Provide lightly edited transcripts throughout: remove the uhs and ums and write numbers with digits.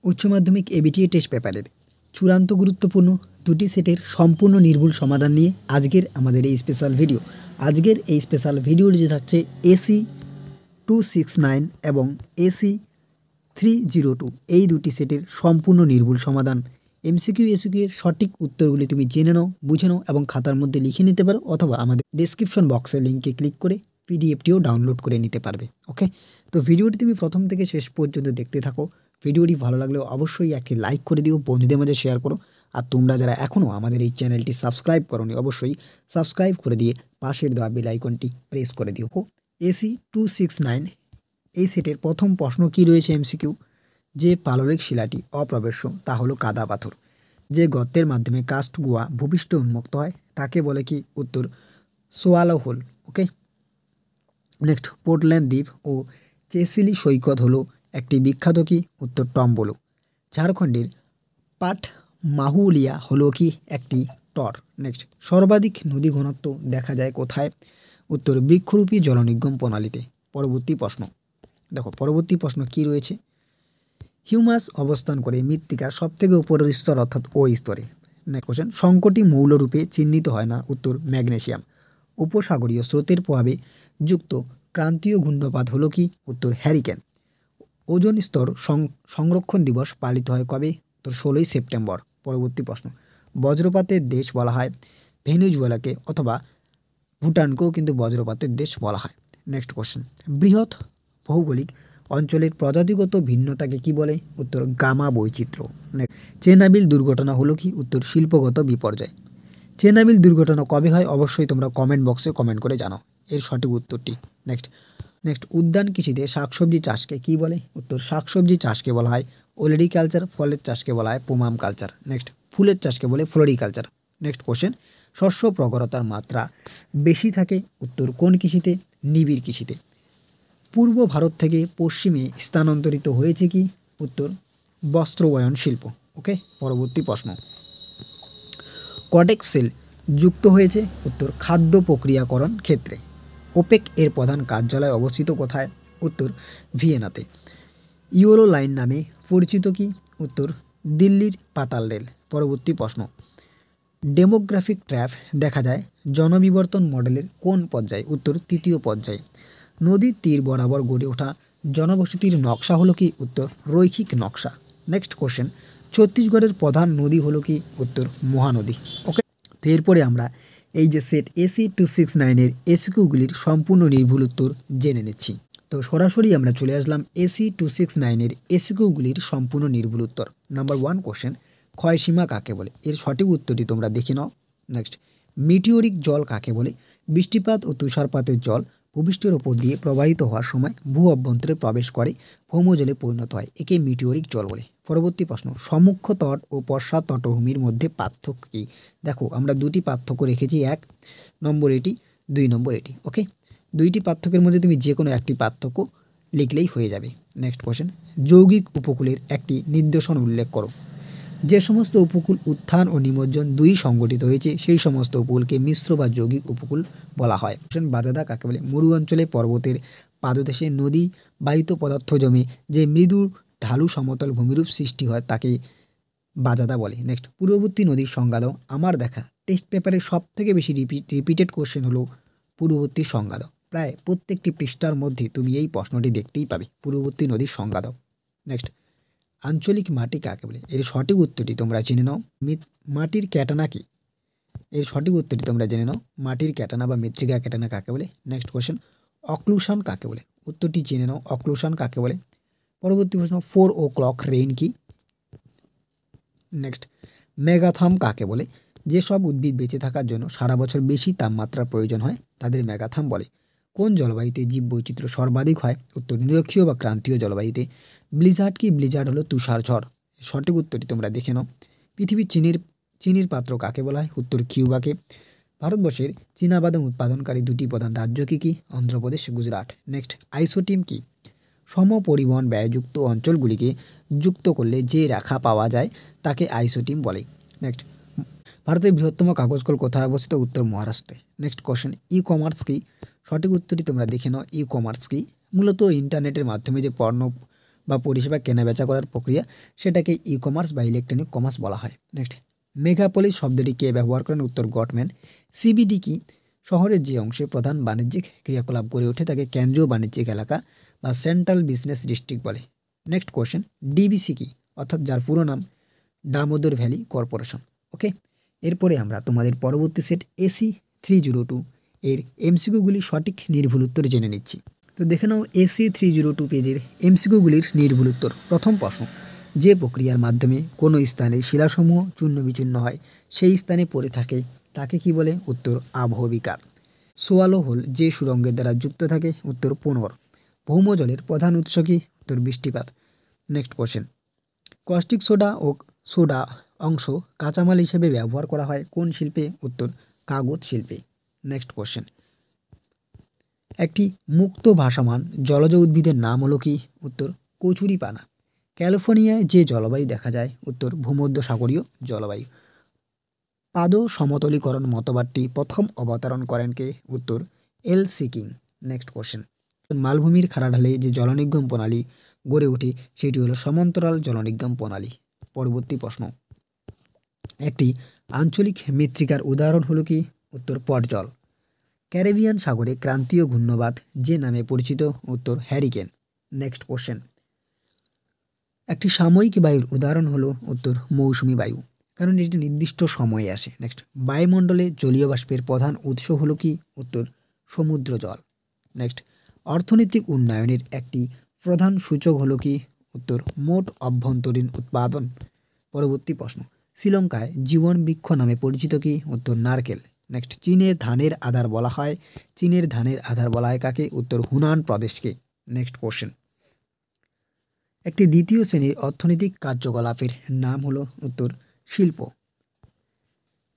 উচ্চ মাধ্যমিক ABTA test পেপারের চূড়ান্ত গুরুত্বপূর্ণ দুটি সেটের সম্পূর্ণ নির্ভুল সমাধান নিয়ে আজকের আমাদের এই স্পেশাল ভিডিও। আজকের এই স্পেশাল ভিডিওটি থাকছে এসি 269 এবং এসি 302 এই দুটি সেটের সম্পূর্ণ নির্ভুল সমাধান। এমসিকিউ এসিকিউ এর সঠিক উত্তরগুলি তুমি জেনে নাও, বুঝে নাও এবং খাতার মধ্যে লিখে নিতে পারো, অথবা আমাদের ডেসক্রিপশন বক্সের লিঙ্কে ক্লিক করে পিডিএফটিও ডাউনলোড করে নিতে পারবে। ওকে, তো ভিডিওটি তুমি প্রথম থেকে শেষ পর্যন্ত দেখতে থাকো। ভিডিওটি ভালো লাগলেও অবশ্যই একটি লাইক করে দিও, বন্ধুদের মাঝে শেয়ার করো। আর তোমরা যারা এখনও আমাদের এই চ্যানেলটি সাবস্ক্রাইব করোনি অবশ্যই সাবস্ক্রাইব করে দিয়ে পাশের দেওয়া বেল আইকনটি প্রেস করে দিও। এসি 269 এই সেটের প্রথম প্রশ্ন কি রয়েছে এমসিকিউ, যে পাললিক শিলাটি অপ্রবেশ্য তা হলো কাদা পাথর। যে গর্তের মাধ্যমে কাস্ট গুহা ভূপৃষ্ঠে উন্মুক্ত হয় তাকে বলে কি? উত্তর সোয়ালো হোল। ওকে, নেক্সট পোর্টল্যান্ড দ্বীপ ও চেসিলি সৈকত হলো একটি বিখ্যাত কি? উত্তর টম্বলো। ঝাড়খণ্ডের পাট মাহুলিয়া হলো কি? একটি টর। নেক্সট সর্বাধিক নদী ঘনত্ব দেখা যায় কোথায়? উত্তর বৃক্ষরূপী জলনির্গম প্রণালীতে। পরবর্তী প্রশ্ন দেখো, পরবর্তী প্রশ্ন কি রয়েছে? হিউমাস অবস্থান করে মৃত্তিকার সবথেকে উপরের স্তর অর্থাৎ ও স্তরে। নেক্সট কোশ্চেন, সংকটি মৌলরূপে চিহ্নিত হয় না? উত্তর ম্যাগনেসিয়াম। উপসাগরীয় স্রোতের প্রভাবে যুক্ত ক্রান্তীয় ঘূর্ণপাত হলো কি? উত্তর হ্যারিকেন। ওজোন স্তর সংরক্ষণ দিবস পালিত হয় কবে? উত্তর 16ই সেপ্টেম্বর। পরবর্তী প্রশ্ন, বজ্রপাতের দেশ বলা হয় ভেনেজুয়েলাকে, অথবা ভুটানকেও কিন্তু বজ্রপাতের দেশ বলা হয়। নেক্সট কোশ্চেন, বৃহৎ ভৌগোলিক অঞ্চলের প্রজাতিগত ভিন্নতাকে কি বলে? উত্তর গামা বৈচিত্র্য। চেনাবিল দুর্ঘটনা হলো কি? উত্তর শিল্পগত বিপর্যয়। চেনাবিল দুর্ঘটনা কবে হয়? অবশ্যই তোমরা কমেন্ট বক্সে কমেন্ট করে জানাও এর সঠিক উত্তরটি। নেক্সট উদ্যান কৃষিতে শাকসবজি চাষকে কি বলে? উত্তর শাকসবজি চাষকে বলা হয় ওলেরিকালচার। ফলের চাষকে বলা হয় পোমাম কালচার। নেক্সট ফুলের চাষকে বলে ফ্লোরিকালচার। নেক্সট কোশ্চেন, শস্য প্রগরতার মাত্রা বেশি থাকে উত্তর কোন কৃষিতে? নিবিড় কৃষিতে। পূর্ব ভারত থেকে পশ্চিমে স্থানান্তরিত হয়েছে কি? উত্তর বস্ত্রবয়ন শিল্প। ওকে, পরবর্তী প্রশ্ন, কটেক্স সেল যুক্ত হয়েছে? উত্তর খাদ্য প্রক্রিয়াকরণ ক্ষেত্রে। ওপেক এর প্রধান কার্যালয় অবস্থিত কোথায়? উত্তর ভিয়েনাতে। ইউরো লাইন নামে পরিচিত কি? উত্তর দিল্লির পাতাল রেল। পরবর্তী প্রশ্ন, ডেমোগ্রাফিক ট্র্যাপ দেখা যায় জনবিবর্তন মডেলের কোন পর্যায়ে? উত্তর তৃতীয় পর্যায়ে। নদীর তীর বরাবর গড়ে ওঠা জনবসতির নকশা হলো কি? উত্তর রৈখিক নকশা। নেক্সট কোশ্চেন, ছত্তিশগড়ের প্রধান নদী হলো কি? উত্তর মহানদী। ওকে, তো এরপরে আমরা এই যে সেট এসি 269-এর এসিকিউগুলির সম্পূর্ণ নির্ভুল উত্তর জেনে নিচ্ছি। তো সরাসরি আমরা চলে আসলাম এসি 269-এর এসিকিউগুলির সম্পূর্ণ নির্ভুল উত্তর। নাম্বার 1 কোশ্চেন, ক্ষয়সীমা কাকে বলে? এর সঠিক উত্তরটি তোমরা দেখে নাও। নেক্সট, মিটিওরিক জল কাকে বলে? বৃষ্টিপাত ও তুষারপাতের জল ভূপৃষ্ঠের ওপর দিয়ে প্রবাহিত হওয়ার সময় ভূ অভ্যন্তরে প্রবেশ করে ভৌমজলে পরিণত হয়, একে মিটিওরিক জল বলে। পরবর্তী প্রশ্ন, সমুখ্য তট ও পশ্চাৎ তটভূমির মধ্যে পার্থক্য কী? দেখো, আমরা দুটি পার্থক্য রেখেছি, 1 নম্বর এটি, 2 নম্বর এটি। ওকে, দুইটি পার্থক্যের মধ্যে তুমি যে কোনো একটি পার্থক্য লিখলেই হয়ে যাবে। নেক্সট কোশ্চেন, যৌগিক উপকূলের একটি নির্দেশন উল্লেখ করো। যে সমস্ত উপকূল উত্থান ও নিমজ্জন দুই সংগঠিত হয়েছে সেই সমস্ত উপকূলকে মিশ্র বা যৌগিক উপকূল বলা হয়। বাজাদা কাকে বলে? মরু অঞ্চলে পর্বতের পাদদেশে নদী বাহিত পদার্থ জমে যে মৃদু ঢালু সমতল ভূমিরূপ সৃষ্টি হয় তাকে বাজাদা বলে। নেক্সট, পূর্ববর্তী নদীর সংজ্ঞা দাও। আমার দেখা টেস্ট পেপারে সব থেকে বেশি রিপিটেড কোশ্চেন হলো পূর্ববর্তী সংজ্ঞা দাও। প্রায় প্রত্যেকটি পৃষ্ঠার মধ্যে তুমি এই প্রশ্নটি দেখতেই পাবে, পূর্ববর্তী নদীর সংজ্ঞা দাও। নেক্সট, আঞ্চলিক মাটি কাকে বলে? এর সঠিক উত্তরটি তোমরা জেনে নাও। মাটির ক্যাটানা কি? এর সঠিক উত্তরটি তোমরা জেনে নাও। মাটির ক্যাটানা বা মৃত্তিকা ক্যাটানা কাকে বলে? নেক্সট কোশ্চেন, অক্লুশন কাকে বলে? উত্তরটি জেনে নাও, অক্লুশন কাকে বলে। পরবর্তী প্রশ্ন, 4 o'clock রেইন কি? নেক্সট, মেগাথাম কাকে বলে? যেসব উদ্ভিদ বেঁচে থাকার জন্য সারা বছর বেশি তাপমাত্রার প্রয়োজন হয় তাদের মেগাথাম বলে। কোন জলবায়ুতে জীববৈচিত্র্য সর্বাধিক হয়? উত্তর নিরক্ষীয় বা ক্রান্তীয় জলবায়ুতে। ব্লিজার্ড কি? ব্লিজার্ড হলো তুষার ঝড়। সঠিক উত্তরটি তোমরা দেখে নাও। পৃথিবীর চিনির পাত্র কাকে বলা হয়? উত্তর কিউবাকে। ভারতবর্ষের চীনাবাদাম উৎপাদনকারী দুটি প্রধান রাজ্য কী কী? অন্ধ্রপ্রদেশ, গুজরাট। নেক্সট, আইসোটিম কি? সমপরিবহন ব্যয়যুক্ত অঞ্চলগুলিকে যুক্ত করলে যে রেখা পাওয়া যায় তাকে আইসোটিম বলে। নেক্সট, ভারতের বৃহত্তম কাগজ কল কোথায় অবস্থিত? উত্তর মহারাষ্ট্রে। নেক্সট কোশ্চেন, ই কমার্স কি? সঠিক উত্তরটি তোমরা দেখে নাও। ই কমার্স কি? মূলত ইন্টারনেটের মাধ্যমে যে পণ্য বা পরিষেবা কেনাবেচা করার প্রক্রিয়া, সেটাকে ই কমার্স বা ইলেকট্রনিক কমার্স বলা হয়। নেক্সট, মেগাপলিস শব্দটি কে ব্যবহার করেন? উত্তর গটম্যান। সিবিডি কি? শহরের যে অংশে প্রধান বাণিজ্যিক ক্রিয়াকলাপ গড়ে ওঠে তাকে কেন্দ্রীয় বাণিজ্যিক এলাকা বা সেন্ট্রাল বিজনেস ডিস্ট্রিক্ট বলে। নেক্সট কোয়েশ্চেন, ডিবিসি কি? অর্থাৎ যার পুরো নাম দামোদর ভ্যালি কর্পোরেশন। ওকে, এরপরে আমরা তোমাদের পরবর্তী সেট এসি 302 এর এমসিকিউগুলির সঠিক নির্ভুল উত্তর জেনে নিচ্ছি। তো দেখে নাও এসি 302 পেজের এমসিকিউগুলির নির্ভুল উত্তর। প্রথম প্রশ্ন, যে প্রক্রিয়ার মাধ্যমে কোনো স্থানের শিলাসমূহ চূর্ণ বিচূর্ণ হয় সেই স্থানে পড়ে থাকে তাকে কি বলে? উত্তর আবহবিকার। সোয়ালো হোল যে সুরঙ্গের দ্বারা যুক্ত থাকে? উত্তর পুনর। ভৌমজলের প্রধান উৎস কি? উত্তর বৃষ্টিপাত। নেক্সট কোশ্চেন, কস্টিক সোডা ও সোডা অংশ কাঁচামাল হিসেবে ব্যবহার করা হয় কোন শিল্পে? উত্তর কাগজ শিল্পে। নেক্সট কোশ্চেন, একটি মুক্ত ভাসমান জলজ উদ্ভিদের নাম হলো কি? উত্তর কচুরিপানা। ক্যালিফোর্নিয়ায় যে জলবায়ু দেখা যায়? উত্তর ভূমধ্যসাগরীয় জলবায়ু। পাদ সমতলীকরণ মতবাদটি প্রথম অবতারণ করেন কে? উত্তর এল সিকিং। নেক্সট কোশ্চেন, মালভূমির খাড়া যে জলনির্গম প্রণালী গড়ে ওঠে সেটি হলো সমান্তরাল জলনির্গম প্রণালী। পরবর্তী প্রশ্ন, একটি আঞ্চলিক মৃত্তিকার উদাহরণ হলো কি? উত্তর পটজল। ক্যারিবিয়ান সাগরে ক্রান্তীয় ঘূর্ণবাদ যে নামে পরিচিত? উত্তর হ্যারিকেন। নেক্সট কোশ্চেন, একটি সাময়িক বায়ুর উদাহরণ হলো? উত্তর মৌসুমী বায়ু, কারণ এটি নির্দিষ্ট সময়ে আসে। নেক্সট, বায়ুমণ্ডলে জলীয় বাষ্পের প্রধান উৎস হলো কি? উত্তর সমুদ্র জল। নেক্সট, অর্থনৈতিক উন্নয়নের একটি প্রধান সূচক হলো কি? উত্তর মোট অভ্যন্তরীণ উৎপাদন। পরবর্তী প্রশ্ন, শ্রীলঙ্কায় জীবন বৃক্ষ নামে পরিচিত কি? উত্তর নারকেল। নেক্সট, চীনের ধানের আধার বলা হয় কাকে? উত্তর হুনান প্রদেশকে। নেক্সট কোশ্চেন, একটি দ্বিতীয় শ্রেণীর অর্থনৈতিক কার্যকলাপের নাম হলো? উত্তর শিল্প।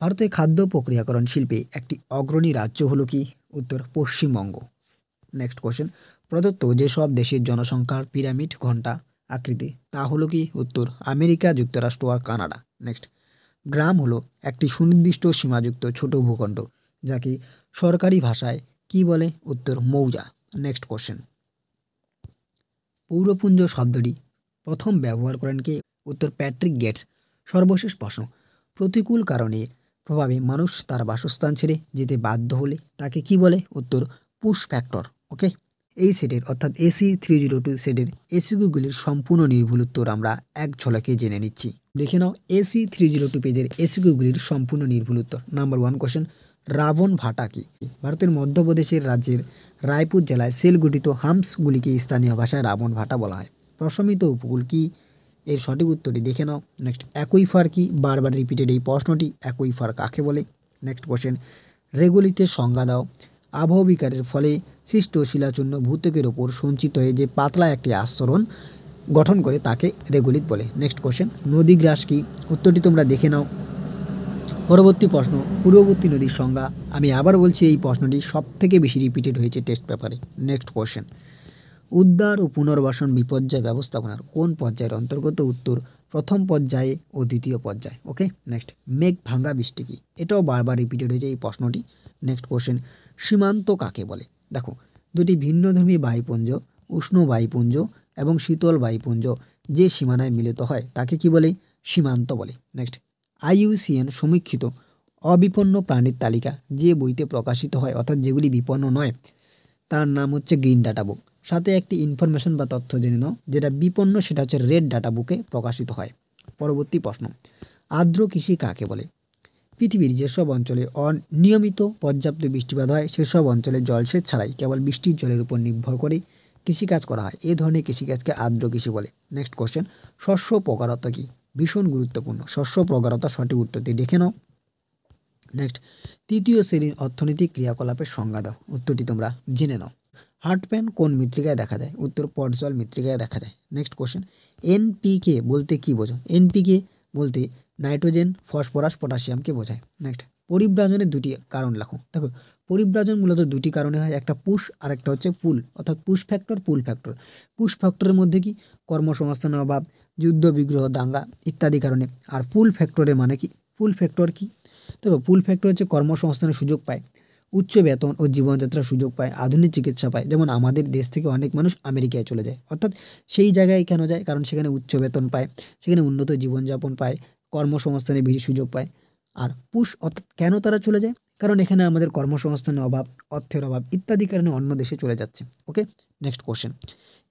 ভারতের খাদ্য প্রক্রিয়াকরণ শিল্পে একটি অগ্রণী রাজ্য হলো কি? উত্তর পশ্চিমবঙ্গ। নেক্সট কোশ্চেন, প্রদত্ত যেসব দেশের জনসংখ্যার পিরামিড ঘণ্টা আকৃতি তা হলো কি? উত্তর আমেরিকা যুক্তরাষ্ট্র আর কানাডা। নেক্সট, গ্রাম হলো একটি সুনির্দিষ্ট সীমাযুক্ত ছোট ভূখণ্ড যাকে সরকারি ভাষায় কি বলে? উত্তর মৌজা। নেক্সট কোশ্চেন, পৌরপুঞ্জ শব্দটি প্রথম ব্যবহার করেন কে? উত্তর প্যাট্রিক গেটস। সর্বশেষ প্রশ্ন, প্রতিকূল কারণে প্রভাবে মানুষ তার বাসস্থান ছেড়ে যেতে বাধ্য হলে তাকে কি বলে? উত্তর পুশ ফ্যাক্টর। ওকে, এই সেটের অর্থাৎ এসি 302 সেটের এসিকিউগুলির সম্পূর্ণ নির্ভুল উত্তর আমরা এক ঝলকে জেনে নিচ্ছি। দেখে নাও এসি 302 পেজের এসিকিউগুলির সম্পূর্ণ নির্ভুল উত্তর। নাম্বার 1 কোশ্চেন, রাবণ ভাটা কি? ভারতের মধ্যপ্রদেশের রাজ্যের রায়পুর জেলায় সেল গঠিত হাম্পসগুলিকে স্থানীয় ভাষায় রাবণ ভাটা বলা হয়। প্রশমিত উপকূল কি? এর সঠিক উত্তরটি দেখে নাও। নেক্সট, অ্যাকুইফার কি? বারবার রিপিটেড এই প্রশ্নটি। অ্যাকুইফার কাকে বলে? নেক্সট কোশ্চেন, রেগুলিতে সংজ্ঞা দাও। আবহবিকারের ফলে সৃষ্ট শিলাচূর্ণ ভূত্বকের ওপর সঞ্চিত হয়ে যে পাতলা একটি আস্তরণ গঠন করে তাকে রেগুলিত বলে। নেক্সট কোশ্চেন, নদীগ্রাস কি? উত্তরটি তোমরা দেখে নাও। পরবর্তী প্রশ্ন, পূর্ববর্তী নদীর সংজ্ঞা। আমি আবার বলছি এই প্রশ্নটি সবথেকে বেশি রিপিটেড হয়েছে টেস্ট পেপারে। নেক্সট কোশ্চেন, উদ্ধার ও পুনর্বাসন বিপর্যয় ব্যবস্থাপনার কোন পর্যায়ের অন্তর্গত? উত্তর প্রথম পর্যায়ে ও দ্বিতীয় পর্যায়ে। ওকে, নেক্সট, মেঘ ভাঙ্গা বৃষ্টি কি? এটাও বারবার রিপিটেড হয়েছে এই প্রশ্নটি। নেক্সট কোশ্চেন, সীমান্ত কাকে বলে? দেখো, দুটি ভিন্নধর্মী বায়ুপুঞ্জ, উষ্ণ বায়ুপুঞ্জ এবং শীতল বায়ুপুঞ্জ যে সীমানায় মিলিত হয় তাকে কি বলে? সীমান্ত বলে। নেক্সট, IUCN সমীক্ষিত অবিপন্ন প্রাণীর তালিকা যে বইতে প্রকাশিত হয় অর্থাৎ যেগুলি বিপন্ন নয় তার নাম হচ্ছে গ্রিন ডাটা বুক। সাথে একটি ইনফরমেশন বা তথ্য জেনে নাও, যেটা বিপন্ন সেটা হচ্ছে রেড ডাটা বুকে প্রকাশিত হয়। পরবর্তী প্রশ্ন, আর্দ্র কৃষি কাকে বলে? পৃথিবীর যেসব অঞ্চলে অনিয়মিত পর্যাপ্ত বৃষ্টিপাত হয় সেসব অঞ্চলে জলসেচ ছাড়াই কেবল বৃষ্টির জলের উপর নির্ভর করে কৃষিকাজ করা হয়। এ ধরনের কৃষিকাজকে আর্দ্র কৃষি বলে। নেক্সট কোশ্চেন, শস্য প্রকারতা কি? ভীষণ গুরুত্বপূর্ণ। শস্য প্রকারতা সঠিক উত্তরটি দেখে নাও। নেক্সট, তৃতীয় শ্রেণীর অর্থনৈতিক ক্রিয়াকলাপের সংজ্ঞা দাও। উত্তরটি তোমরা জেনে নাও। হার্ট প্যান কোন মৃত্তিকায় দেখা যায়? উত্তর পটজল মৃত্তিকায় দেখা যায়। নেক্সট কোশ্চেন, NPK বলতে কি বোঝো? NPK বলতে নাইট্রোজেন, ফসফরাস, পটাশিয়ামকে বোঝায়। নেক্সট, পরিব্রাজনের দুটি কারণ লেখো। দেখো, পরিব্রাজন মূলত দুটি কারণে হয়, একটা পুশ আর একটা হচ্ছে পুল, অর্থাৎ পুশ ফ্যাক্টর, পুল ফ্যাক্টর। পুশ ফ্যাক্টরের মধ্যে কি? কর্মসংস্থানের অভাব, যুদ্ধ বিগ্রহ, দাঙ্গা ইত্যাদি কারণে। আর পুল ফ্যাক্টরের মানে কি? পুল ফ্যাক্টর কি? দেখো, পুল ফ্যাক্টর হচ্ছে কর্মসংস্থানের সুযোগ পায় উচ্চ বেতন ও জীবনযাত্রার সুযোগ পায়, আধুনিক চিকিৎসা পায়। যেমন আমাদের দেশ থেকে অনেক মানুষ আমেরিকায় চলে যায়, অর্থাৎ সেই জায়গায় কেন যায়? কারণ সেখানে উচ্চ বেতন পায়, সেখানে উন্নত জীবনযাপন পায়, কর্মসংস্থানের বেশি সুযোগ পায়। আর পুশ অর্থাৎ কেন তারা চলে যায়? কারণ এখানে আমাদের কর্মসংস্থানের অভাব, অর্থের অভাব ইত্যাদি কারণে অন্য দেশে চলে যাচ্ছে। ওকে, নেক্সট কোশ্চেন।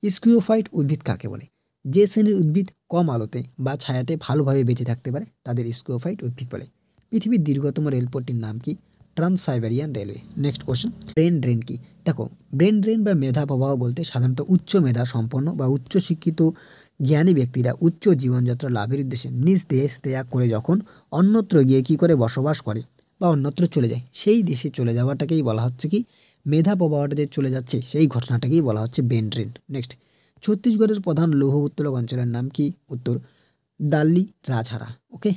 স্কিওফাইট উদ্ভিদ কাকে বলে? যে শ্রেণীর উদ্ভিদ কম আলোতে বা ছায়াতে ভালোভাবে বেঁচে থাকতে পারে তাদের স্কিওফাইট উদ্ভিদ বলে। পৃথিবীর দীর্ঘতম রেলপথটির নাম কি? Trans Siberian railway. Next question. Brain drain কি? দেখো, ব্রেন ড্রেন বা মেধা প্রবাহ বলতে সাধারণত উচ্চ মেধা সম্পন্ন বা উচ্চ শিক্ষিত জ্ঞানী ব্যক্তিরা উচ্চ জীবনযাত্রা লাভের উদ্দেশ্যে নিজ দেশ ত্যাগ করে যখন অন্যত্র গিয়ে কি করে বসবাস করে বা অন্যত্র চলে যায়, সেই দেশে চলে যাওয়াটাকেই বলা হচ্ছে কি? মেধা প্রবাহটা যে চলে যাচ্ছে সেই ঘটনাটাকেই বলা হচ্ছে ব্রেন ড্রেন। নেক্সট, ছত্তিশগড়ের প্রধান লৌহ উত্তোলক অঞ্চলের নাম কি? উত্তর দাল্লি রাজহারা। ওকে,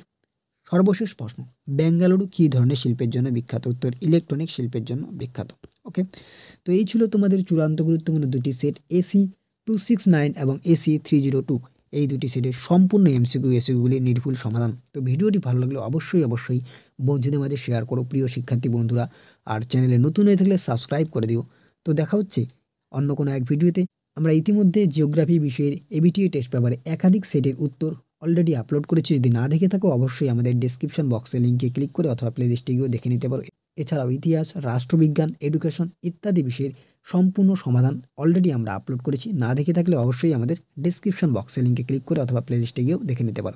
সর্বশেষ প্রশ্ন। বেঙ্গালুরু কী ধরনের শিল্পের জন্য বিখ্যাত? উত্তর ইলেকট্রনিক শিল্পের জন্য বিখ্যাত। ওকে, তো এই ছিল তোমাদের চূড়ান্ত গুরুত্বপূর্ণ দুটি সেট, AC269 এবং AC302। এই দুটি সেটের সম্পূর্ণ এমসিকিউগুলি নির্ভুল সমাধান। তো ভিডিওটি ভালো লাগলে অবশ্যই বন্ধুদের মাঝে শেয়ার করো প্রিয় শিক্ষার্থী বন্ধুরা। আর চ্যানেলে নতুন হয়ে থাকলে সাবস্ক্রাইব করে দিও। তো দেখা হচ্ছে অন্য কোনো এক ভিডিওতে। আমরা ইতিমধ্যে জিওগ্রাফি বিষয়ের এবিটিএ টেস্ট পেপারে একাধিক সেটের উত্তর অলরেডি আপলোড করেছি। যদি না দেখে থাকো অবশ্যই আমাদের ডেসক্রিপশন বক্সে লিঙ্কে ক্লিক করে অথবা প্লেলিস্টে গিয়েও দেখে নিতে পারো। এছাড়াও ইতিহাস, রাষ্ট্রবিজ্ঞান, এডুকেশন ইত্যাদি বিষয়ের সম্পূর্ণ সমাধান অলরেডি আমরা আপলোড করেছি। না দেখে থাকলে অবশ্যই আমাদের ডেসক্রিপশন বক্সে লিঙ্কে ক্লিক করে অথবা প্লেলিস্টে গিয়েও দেখে নিতে পারো।